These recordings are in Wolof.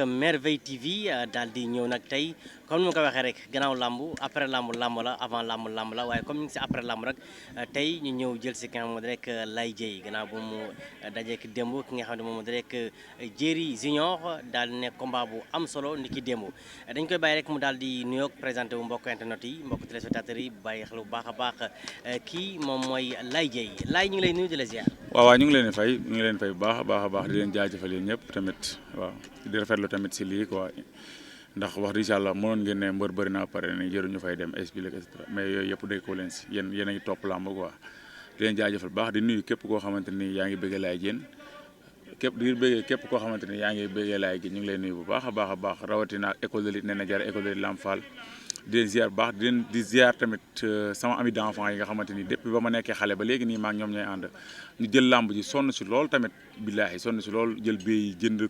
Merveille TV daal di ñëw nag tey comme ni ma ko waxee rek gannaaw làmb après làmb la avant làmb la waaye comme ñu ngi si après làmb rek tey ñu ñëw jël si ki nga xam ne rek Laye Dieye gannaaw bu mu dajeek démb ki nga xam ne moom rek Jéeri Junior daal di nekk combat bu am solo ni ki démb dañ koy bàyyi rek mu daal di nuyoog présenté wu mbokk internet yi mbokk téléspectateurs yi bàyyi xel bu baax a baax kii moom mooy Laye Dieye Laye ñu ngi lay nuyu di la ziar. waaw ñu ngi leen di fay bu baax a baax di leen jaajëfal yéen ñëpp tamit waaw di rafetlu tamit si lii quoi ndax wax dëgg yàlla mënoon ngeen ne mbër bëri naa pare ne jëruñu fay dem expliquer et cetera mais yooyu yëpp déggoo leen si yéen a ngi topp làmb quoi di leen jaajëfal bu baax di nuyu képp koo xamante ni yaa ngi bëggee Laye Diène képp koo xamante ni yaa ngi bëggee Laye Diène ñu ngi lay nuyu bu baax a baax rawatina école de lutte Néné Diarra école de lutte Lamp Fall di leen ziar bu baax di ziar tamit sama ami d'enfant yi nga xamante ni depuis ba ma nekkee xale ba léegi nii maa ngi ñoom ñooy ànd ñu jël làmb ji sonn si lool tamit billaahi sonn si lool jël bee jënd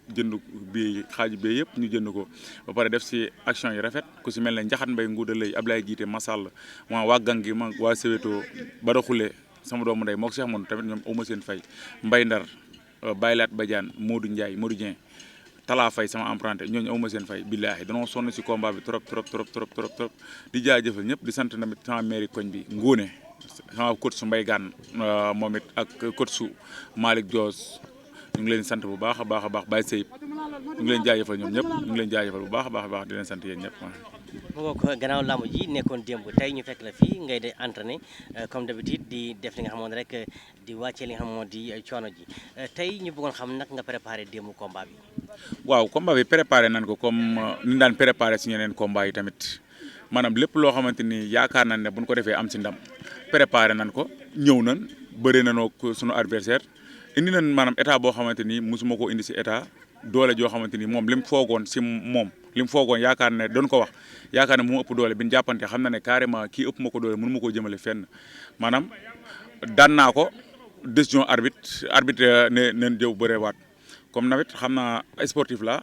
bee xaaju bee yëpp ñu jënd ko ba pare def si action yi rafet ku si mel ne Njaxat Mbay Nguuda Lay Ablaye Jiite Masall waa Gangi ma waa Soweto Bada Xule sama doomu ndey moo ko Cheikh Moon tamit ñoom awma seen fay Mbay Ndar Baylaat Badiane Modou Ndiaye Modou Dieng Talla Faye sama emprunté ñooñu awma seen fay billaahi danoo sonn si combat bi trop di jaajëfal ñëpp di sant tamit sama mairie koñ bi Ngóone sama coach su Mbay Gànn moom it ak coach su Malick Dios ñu ngi leen sant bu baax a baax Baye Seyib ñu ngi leen jaajëfal ñoom ñëpp ñu ngi leen jaajëfal bu baax a baax di leen sant yéen ñëpp. mu nga ko gannaaw làmb ji nekkoon démb tey ñu fekk la fii ngay de entraîné comme d'habitude di def li nga xamoon rek di wàccee li nga xamoon di coono ji tey ñu bëggoon xam nag nga préparé démb combat bi. waaw combat bi préparé nan ko comme ni ñu daan préparé si ñeneen combat yi tamit maanaam lépp loo xamante ni yaakaar nañ ne bu ñu ko defee am si ndam préparé nan ko ñëw nañ bëri nañoo sunu adversaire indi nañ maanaam état boo xamante ni mosuma ko indi si état doole joo xamante ni moom li mu foogoon si moom li mu foogoon yaakaar ne doon ko wax yaakaar ne mu ëpp doole bi ñu jàppante xam na ne carrément kii ëpp ma ko doole mënu ma koo jëmale fenn maanaam daan naa ko décision arbitre ne neen jëw bërewaat comme nawet xam naa sportif la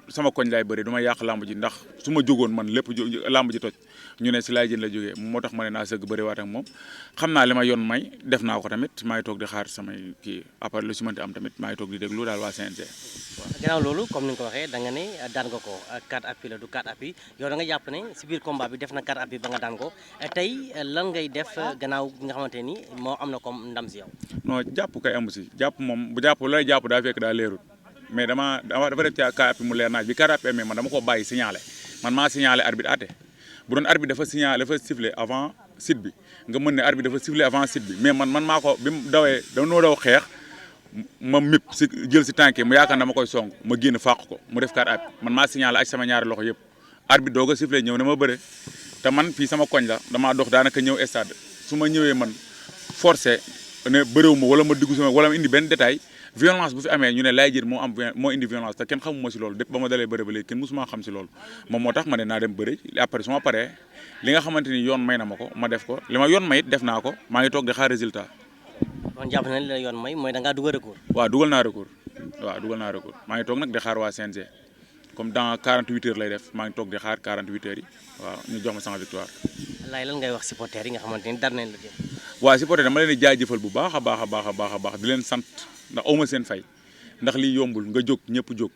sama koñ laay bëri du ma yàq lamb ji ndax su ma jógoon man lépp lamb ji toj ñu ne si Laye Diène la jógee moo tax ma ne naa sëgg bëriwaat ak moom xam naa li ma yoon may def naa ko tamit maa ngi toog di xaar samay kii après lu si mënti am tamit maa ngi toog di déglu daal waa CNG. gannaaw loolu comme ni nga ko waxee da nga ne daan nga ko 4 appuis la du 4 appuis yow da nga jàpp ne si biir combat bi def na 4 appuis ba nga daan ko tey lan ngay def gannaaw nga xamante ni moo am na comme ndam si yow. non jàpp kay amu si jàpp moom bu jàpp looy jàpp daa fekk daa leerul mais dafa def ci 4 appuis mu leer naaj bi 4 appuis mais man dama ko bàyyi signalé man maa signalé arbitre àtte bu doon arbitre dafa sifflé avant site bi nga mën ne arbitre dafa sifflé avant site bi mais man maa ko bi mu dawee dañoo daw xeex ma mip si jël si tànk mu yaakaar dama koy song ma génn fàq ko mu def 4 appuis man maa signalé ak sama ñaari loxo yëpp arbitre doog a sifflé ñëw ne ma bëre te man fii sama koñ la damaa dox daanaka ñëw stade su ma ñëwee man forcé ne bëréewu ma wala ma dugg sama wala ma indi benn détail violence bu fi amee ñu ne Laye Diène moo indi violence te kenn xamuma si loolu dépp ba ma dalee bëre ba léegi kenn musuma xam si loolu moom moo tax ma ne naa dem bëre après su ma paree li nga xamante ni yoon may na ma ko ma def ko li ma yoon may it def naa ko maa ngi toog di xaar résultat. kon jàpp na li la yoon may mooy da ngaa dugal recours. waaw dugal naa recours maa ngi toog nag di xaar waa CNG comme dans 48 heures lay def maa ngi toog di xaar 48 heures yi waaw ñu jox ma sama victoire. Laye lan ngay wax supporters yi nga xamante ni dar nañ la jëm. waaw supporter dama leen di jaajëfal bu baax a baax di leen sant ndax awma seen fay ndax lii yombul nga jóg ñëpp jóg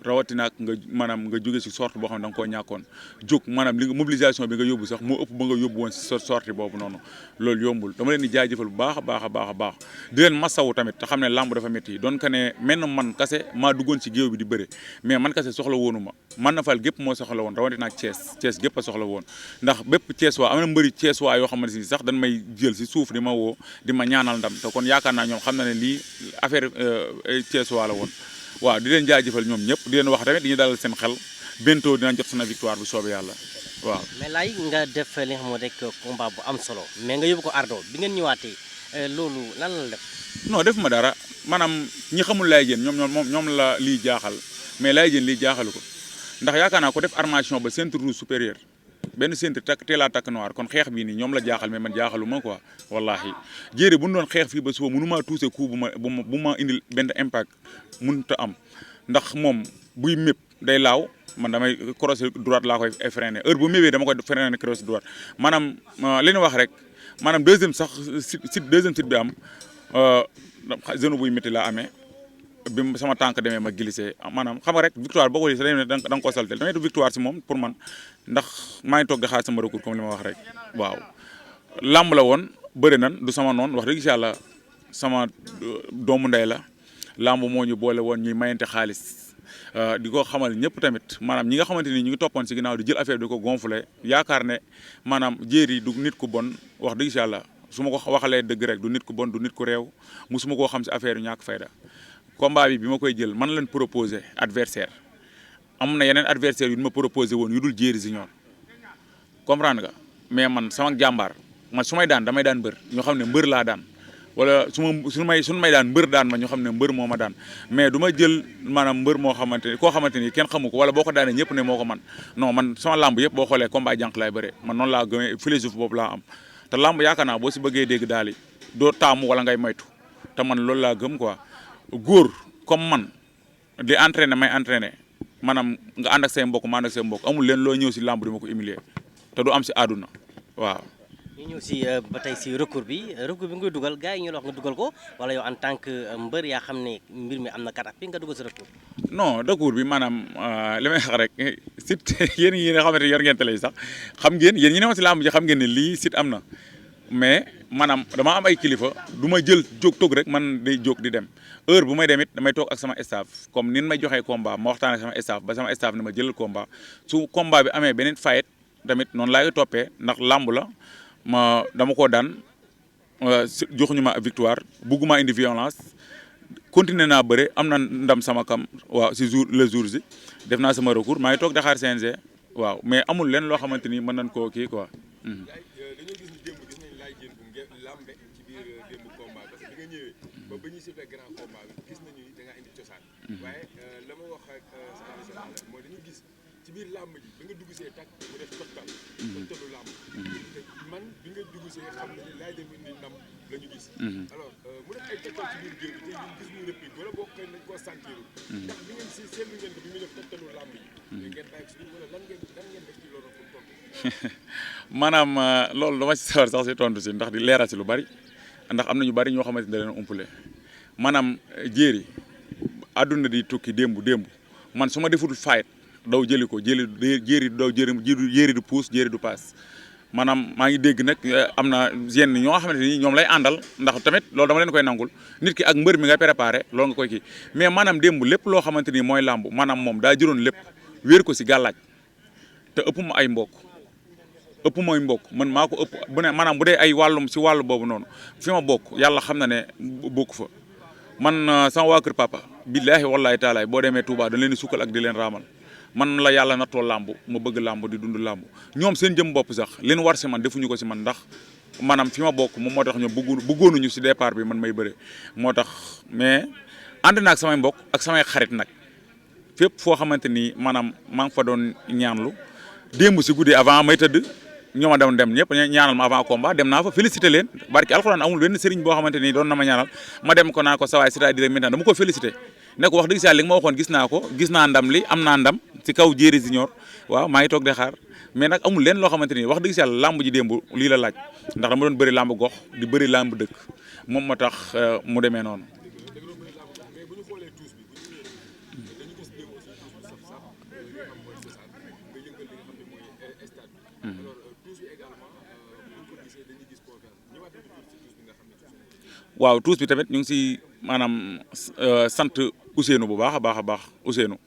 rawatina ak nga maanaam nga jóge si sorte boo xam ne da nga koo ñàkkoon jóg maanaam li nga mobilisation bi nga yóbbu sax moo ëpp ba nga yóbbu woon si sorte boobu noonu loolu yombul dama leen di jaajëfal bu baax a baax di leen masawu tamit te xam ne làmb dafa métti doon ka ne menn man kase maa duggoon si géew bi di bëre mais man kase soxla woonu ma man na fal gépp moo soxla woon rawatina ak Thiès gépp a soxla woon ndax bépp Thiès waa am na mbëri Thiès waa yoo xamante ni sax dañ may jël si suuf di ma woo di ma ñaanal ndam te kon yaakaar naa ñoom xam na ne lii affaire Thiès waa la woon waaw di leen jaajëfal ñoom ñëpp di leen wax tamit di ñu dalal seen xel bientôt dinañ jot sana victoire bu soobee yàlla waaw. mais Laye nga def li nga xam rek combat bu am solo mais nga yóbbu ko ardo bi ngeen ñëwaatee loolu lan la def. non def ma dara maanaam ñi xamul Laye Diène ñoom la lii jaaxal mais Laye Diène lii jaaxalu ko ndax yaakaar naa ko def armation ba ceinture rouge supérieur benn ceinture teelaa takk noir kon xeex bii nii ñoom la jaaxal mais man jaaxalu ma quoi wallahi jéere bu ñu doon xeex fii ba suba mënu maa touché coup bu ma indil benn impact mënut a am ndax moom buy mépp day laaw man damay croisé droite laa koy freiné heure bu méwee dama koy freiné croisé droite maanaam li ñu wax rek maanaam deuxième site bi am genou buy métti laa amee bi sama tànk demee ma glissé maanaam xam nga rek victoire boo ko gisee dañu ne da nga ko saltel damay du victoire si moom pour man ndax maa ngi toog di xaar sama recours comme li ma wax rek waaw làmb la woon bëri nan du sama noonu wax dëgg yàlla sama doomu ndey la làmb moo ñu boole woon ñuy mayante xaalis di ko xamal ñëpp tamit maanaam ñi nga xamante ni ñu ngi toppoon si ginnaaw di jël affaire di ko gonfler yaakaar ne maanaam jéeri du nit ku bon wax dëgg yàlla su ma ko waxalee dëgg rek du nit ku bon du nit ku réew musuma koo xam si affaire yu ñàkk fayda combat bi ma koy jël man leen proposé adversaire am na yeneen adversaire yu ma proposé woon yu dul jéeri junior comprendre nga mais man sama jàmbaar man su may daan damay daan mbër ñoo xam ne mbër laa daan wala suñu may daan mbër daan ma ñoo xam ne mbër moo ma daan mais du ma jël maanaam mbër moo xamante ni koo xamante ni kenn xamu ko wala boo ko daanee ñëpp ne moo ko man non man sama làmb yëpp boo xoolee combat jànq laay bëre man noonu laa gëmee philosophie boobu laa am te làmb yaakaar naa boo si bëggee dégg daal yi doo taamu wala ngay moytu te man loolu laa gëm quoi góor comme man di entraîner may entraîner maanaam nga ànd ak say mbokk ma ànd ak say mbokk amul leen loo ñëw si làmb di ma ko humilier te du am si àdduna waaw. ñu ñëw si ba tey si recours bi ngay dugal gars yi ñu la wax nga dugal ko wala yow en tant que mbër yaa xam ne mbir mi am na kat fi nga dugal si recours. non recours bi maanaam li may wax rek site yéen ñi nga xamante ne yor ngeen télé sax xam ngeen yéen ñi ne woon si làmb ji xam ngeen ne lii site am na mais maanaam dama am ay kilifa du ma jël jóg toog rek man day jóg di dem heure bu may dem it damay toog ak sama staff comme nin may joxee combat ma waxtaan ak sama staff ba sama staff ne ma jëlal combat su combat bi amee beneen fayet tamit noonu laa koy toppee ndax làmb la ma dama ko daan joxuñu ma victoire bugguma indi violence continuer naa bëre am na ndam sama kam waaw si le jour si def naa sama recours maa ngi toog di xaar CNG waaw mais amul leen loo xamante ni mën nañ koo kii quoi. ba ñuy siffler grand combat bi gis nañu ni da nga indi cosaan waaye la ma wax ak sa mooy dañu gis ci biir làmb ji bi nga dugg see tak mu def tottalu làmb te man bi nga dugg see xam ne ni laay dem indi ndam la ñu gis alors mu def ay tottal ci biir géew bi te ñun gis ñu réplique wala boo koy nañ koo sentirul ndax bi ngeen si seetlu ngeen ko bi nga def tottalu làmb yi ngeen bàyyi ko si wala lan ngeen def ci loolu pour tontu maanaam loolu dama si sawar sax si tontu si ndax di leeral si lu bari ndax am na ñu bari ñoo xamante ne da leen umpule maanaam jéeri àdduna di tukki démb man su ma deful fayet daw jëli ko jéeri daw jéeri du puus jéeri du paas maanaam maa ngi dégg nag am na yenn ñoo xamante ni ñoom lay àndal ndax tamit loolu dama leen koy nangul nit ki ak mbër mi nga préparé loolu nga koy kii mais maanaam démb lépp loo xamante ni mooy làmb maanaam moom daa jëloon lépp wéer ko si gàllaaj te ëpp ma ay mbokk ëpp mooy mbokk man maa ko ëpp bu ne maanaam bu dee ay wàllum si wàllu boobu noonu fi ma bokk yàlla xam na ne bokk fa man sama waa kër papa billaahi wallaahi taalaay boo demee Touba dañ leen di sukkal ak di leen raamal man la yàlla nattoo làmb ma bëgg làmb di dund làmb ñoom seen jëm bopp sax leen war si man defuñu ko si man ndax maanaam fi ma bokk moom moo tax ñoom bëggoonuñu si départ bi man may bëre moo tax mais ànd naa ak samay mbokk ak samay xarit nag fépp foo xamante ni maanaam maa ngi fa doon ñaanlu démb si guddi avant may tëdd ñoo ma doon dem ñëpp ñaanal ma avant combat dem naa fa félicité leen barki alxuraan amul benn sëriñ boo xamante ni doon na ma ñaanal ma dem ko naa ko sawaay c'est-à-dire maintenant dama ko félicité ne ko wax dëgg si yàlla li nga ma waxoon gis naa ndam li am naa ndam si kaw jéeri junior waaw maa ngi toog di xaar mais nag amul leen loo xamante ni wax dëgg si yàlla làmb ji démb lii la laaj ndax dama doon bëri làmb gox di bëri làmb dëkk moom moo tax mu demee noonu. waaw tuus bi tamit ñu ngi si maanaam sant Ousseynou bu baax a baax Ousseynou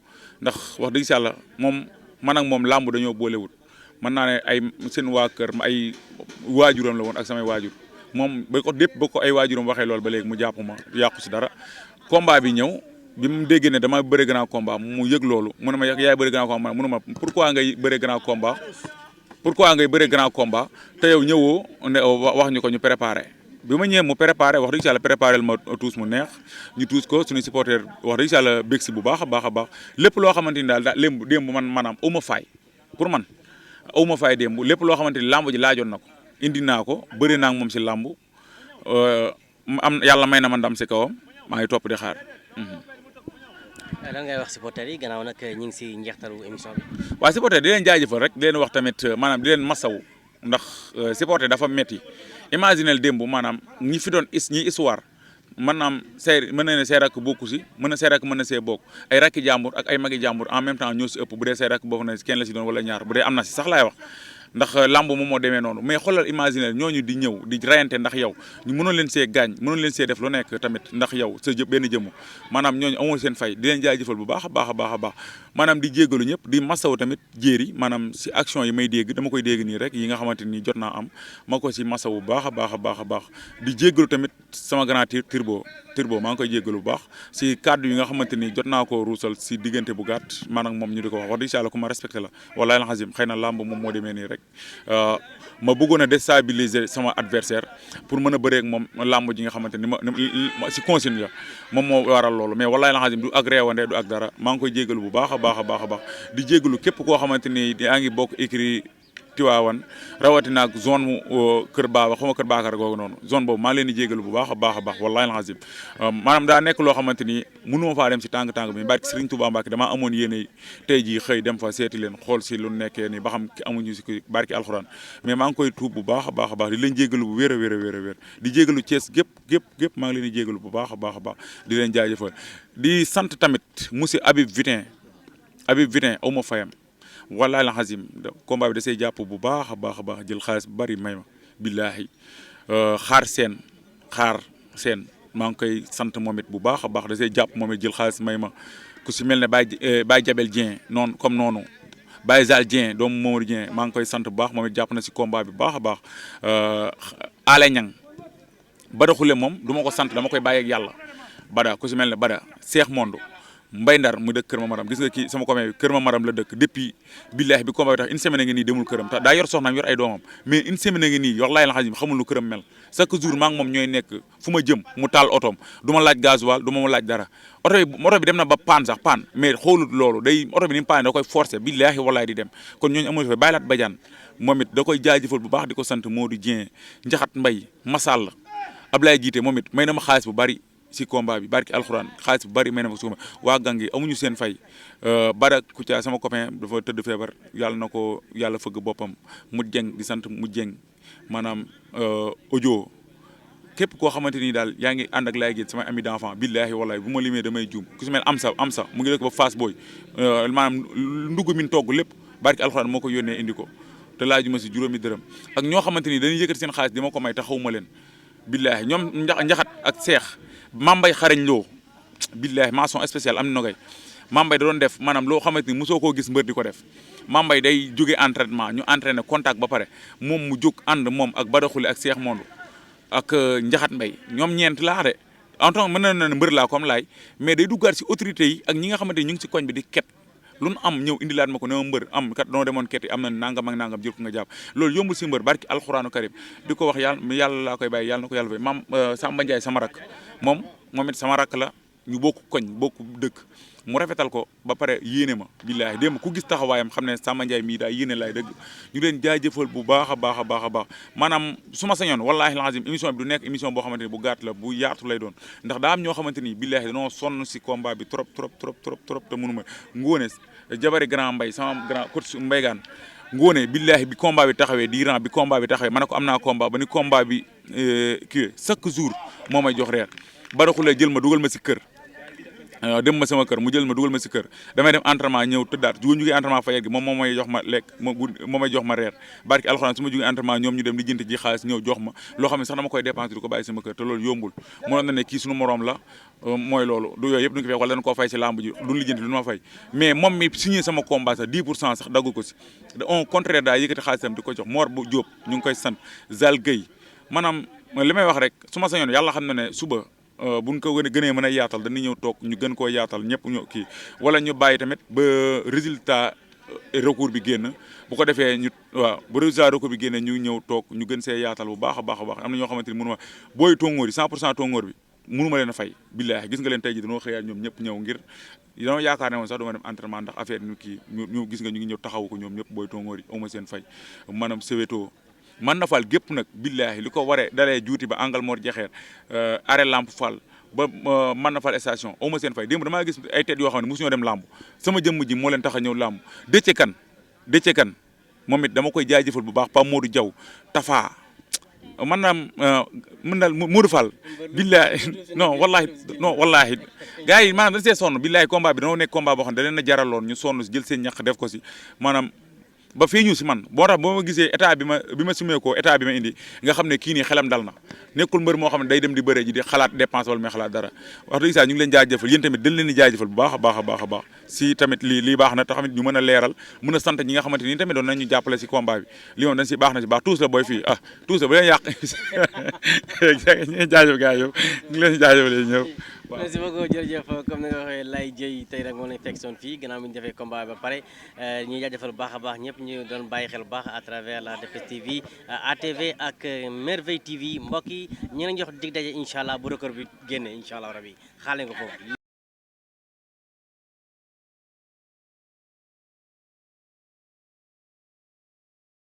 ndax wax dëgg si yàlla moom man ak moom làmb dañoo boolewut mën naa ne ay seen waa kër ay waajuram la woon ak samay waajur moom ba ko ay waajuram waxee loolu ba léegi mu jàpp ma yàqu si dara combat bi ñëw bi mu déggee ne dama bëre grand combat mu yëg loolu mu ne ma yaay bëre grand combat mu ne ma pourquoi ngay bëre grand combat te yow ñëwoo ne wax ñu ko ñu préparé bi ma ñëwee mu préparé wax dëgg si yàlla préparé ma tuus mu neex ñu tuus ko suñu supporter wax dëgg si yàlla bég si bu baax a baax lépp loo xamante ni daal démb man maanaam aw ma faay pour man aw ma faay démb lépp loo xamante ni làmb ji laajoon na ko indi naa ko bëri naa ak moom si làmb yàlla may na ma ndam si kawam maa ngi topp di xaar. lan ngay wax supporter yi gannaaw nag ñu ngi si njeextalu émission bi. waaw supporter di leen jaajëfal rek di leen wax tamit maanaam di leen masawu ndax supporter dafa metti imaginel démb maanaam ñi fi doon ñi histoire maanaam say mën na ne say rakk bokku si mën na say rakk mën na see bokk ay rakki jàmbur ak ay magi jàmbur en même temps ñoo si ëpp bu dee say rakk bokk na si kenn la si doon wala ñaar bu dee am na si sax laay wax ndax lamb moom moo demee noonu mais xoolal imaginer ñooñu di ñëw di rayante ndax yow ñu mënoon leen see gaañ mënoon leen see def lu nekk tamit ndax yow sa benn jëmm maanaam ñooñu amoo seen fay di leen jaajëfal bu baax a baax a baax a baax maanaam di jéggalu ñëpp di masaw tamit jéeri maanaam si action yi may dégg dama koy dégg nii rek yi nga xamante ni jot naa am ma ko si masaw bu baax a baax a baax a baax di jéggalu tamit sama grand turbo maa ngi koy jéggalu bu baax si kàddu yi nga xamante ni jot naa koo ruusal si diggante bu gàtt maanaam moom ñu di ko wax dëgg yàlla ku ma respecté la wallaahi alxasim xëy na lamb moom moo demee nii rek ma bëggoon a déstabiliser sama adversaire pour mën a bëree ak moom làmb ji nga xamante ni ma si consigne la moom moo waral loolu mais wallahi la du ak réewande du ak dara maa ngi koy jégalu bu baax a baax a baax a baax di jégalu képp koo xamante ni yaa ngi bokk écrit Tiwaawan rawatina ak zone mu Kër Baaba xaw ma Kër Baakar googu noonu zone boobu maa leen di jégalu bu baax a baax a baax wallahi alazim maanaam daa nekk loo xamante ni mënu ma faa dem si tàng-tàng bi barki Serigne Touba Mbacke damaa amoon yéene tey jii xëy dem fa seeti leen xool si lu nekkee ni ba xam amuñu si barki alxuraan mais maa ngi koy tuub bu baax a baax a baax di leen jégalu bu wér a wér a wér a wér di jégalu Thiès gépp maa ngi leen di jégalu bu baax a baax a baax di leen jaajëfal di sant tamit monsieur Habib Vitin aw ma fayam wallahi la xasim combat bi da say jàpp bu baax a baax a baax jël xaalis bu bari may ma billaahi xaar seen maa ngi koy sant moom it bu baax a baax da say jàpp moom it jël xaalis may ma ku si mel ne Baye Jabel Dieng noonu comme noonu Baye Zal Dieng doomu Mamadou Dieng maa ngi koy sant bu baax moom it jàpp na si combat bi bu baax a baax Ale Ñang Bada Xule moom du ma ko sant dama koy bàyyi ak yàlla Bada ku si mel ne Bada Cheikh Mondo Mbay Ndar mu dëkk Kër Ma Maram gis nga kii sama commune Kër Ma Maram la dëkk depuis billahi bi combat bi tax une semaine nga nii demul këram tax daa yor soxnaam yor ay doomam mais une semaine nga nii wallahi la xasim xamul lu këram mel chaque jour maa ngi moom ñooy nekk fu ma jëm mu taal otoom du ma laaj gasoil du ma laaj dara oto bi dem na ba paan sax paan mais xoolut loolu day oto bi ni mu paan da koy forcer billahi wallahi di dem kon ñooñu amul fa bàyyilaat bajaan moom it da koy jaajëfal bu baax di ko sant Modou Dieng Njaxat Mbay Masall Ablaye Jiite moom it may na ma xaalis bu bari si combat bi barki alxuraan xaalis bu bari may na ma si combat waa gangi amuñu seen fay Bada Koutia sama copain dafa tëdd feebar yàlla na ko yàlla fëgg boppam mu jeng di sant mu jeng maanaam audio képp koo xamante ni daal yaa ngi ànd ak laay géej samay ami d'enfant billahi wallahi bu ma limee damay juum ku si mel am sa mu ngi dëkk ba Fass Boy maanaam ndugg min togg lépp barki alxuraan moo ko yónnee indi ko te laajuma si juróomi dërëm ak ñoo xamante ni dañuy yëkkati seen xaalis di ma ko may te xawma leen billahi ñoom njaxat ak seex Mambay xarañ loo billahi mention spéciale am na nogay Mambay da doon def maanaam loo xamante ni mosoo koo gis mbër di ko def Mambay day jóge entraînement ñu entraîné contact ba pare moom mu jóg ànd moom ak Badaxule ak Cheikh Mondo ak Njaxat Mbay ñoom ñeent laa de en tant que mën na ne mbër laa comme laay mais day duggaat si autorités yi ak ñi nga xamante ni ñu ngi si koñ bi di ket lu nu am ñëw indilaat ma ko ne ma mbër am kat doo demoon ket yi am na nangam ak nangam jël ko nga jàpp loolu yombul si mbër barki alxuraanu karim di ko wax yàlla laa koy bàyyi yàlla na ko yàlla fay maam Samba Ndiaye sama rak moom it sama rak la ñu bokk koñ bokk dëkk mu rafetal ko ba pare yéene ma billaahi démb ku gis taxawaayam xam ne Samba Ndiaye mii daa yéene laay dëgg ñu leen jaajëfal bu baax a baax a baax a baax maanaam su ma sañoon wallaahi lazim émission bi du nekk émission boo xamante ni bu gàtt la bu yaatu lay doon ndax daa am ñoo xamante ni billaahi dañoo sonn si combat bi trop te mënu ma ngóone jabari grand mbay sama grand coach mbaygaan ngóone billaahi bi combat bi taxawee diiran bi combat bi taxawee ma ne ko am naa combat ba ni combat bi kii chaque jour moo may jox reer Badaxule jël ma dugal ma si kër dem ma sama kër mu jël ma dugal ma si kër damay dem entraînement ñëw tëddaat ju jógee entraînement fa yegg moom moo may jox ma lekk moo may jox ma reer barki alxuraan su ma jógee entraînement ñoom ñu dem di jënte ji xaalis ñëw jox ma loo xam ne sax dama koy dépenser di ko bàyyi sama kër te loolu yombul mënoon na ne kii suñu moroom la mooy loolu du yooyu yëpp du ñu ko fay wala dañ koo fay si lamb ji du lijjanti lu ma fay mais moom mi signé sama combat sax 10% sax daggu ko si au contraire daa yëkkati xaalisam di ko jox Mor bu Diop ñu ngi koy sant Zal Gueye maanaam li may wax rek su ma sañoon yàlla xam na ne suba buñ ko gënee mën a yaatal dañuy ñëw toog ñu gën koo yaatal ñëpp ñu kii wala ñu bàyyi tamit ba résultat recours bi génn bu ko defee ñu waaw bu résultat recours bi génne ñu ñëw toog ñu gën see yaatal bu baax a baax a baax am na ñoo xamante ni mënu ma booy tóngoor yi 100% tóngoor bi mënu ma leen a fay billaahi gis nga leen tey ji dañoo xëyaat ñoom ñëpp ñëw ngir dañoo yaakaar ne woon sax du ma dem entraînement ndax affaire ñu kii ñu gis nga ñu ngi ñëw taxawu ko ñoom ñëpp booy tóngoor yi auma seen fay maanaam Soweto man na fal gépp nag billaahi li ko waree dalee juuti ba angal mor jaxeer arrêt lamp fall ba man na fal station auma seen fay démb damaa gis ay tête yoo xam ne mosuñoo dem làmb sama jëmm ji moo leen tax a ñëw làmb Déthié kan moom it dama koy jaajëfal bu baax Pa Modou Diaw Tafa man naam mën daal Modou Fall billahi non wallahi gars yi maanaam dañ see sonn billahi combat bi dañoo nekk combat boo xam ne da leen a jaraloon ñu sonn si jël seen ñaq def ko si maanaam ba fii ñu si man boo tax boo ma gisee état bi ma sumee ko état bi ma indi nga xam ne kii nii xelam dal na nekkul mbër moo xam ne day dem di bëre ji di xalaat dépense wala may xalaat dara wax dëgg saa ñu ngi leen jaajëfal yéen tamit dañ leen di jaajëfal bu baax a baax a baax a baax si tamit lii baax na te tamit ñu mën a leeral mën a sant ñi nga xamante ni tamit doon nañu jàppale si combat bi li moom dañ si baax na si baax tous la booy fii tous la bu leen yàq ñu jaajëf gars yow ñu ngi leen di jaajëfal ñëw merci beaucoup jërëjëf comme ni nga waxee Laye Dieye tey nag moom lañ fekk soon fii gannaaw bi ñu defee combat ba pare ñuy jaajëfal bu baax a baax ñëpp ñu doon bàyyi xel bu baax à travers la DPS TV ATV ak Merveille TV mbokk yi ñu ngi leen jox dig daje incha allah bu record bi génne incha allah rabi xaale nga foofu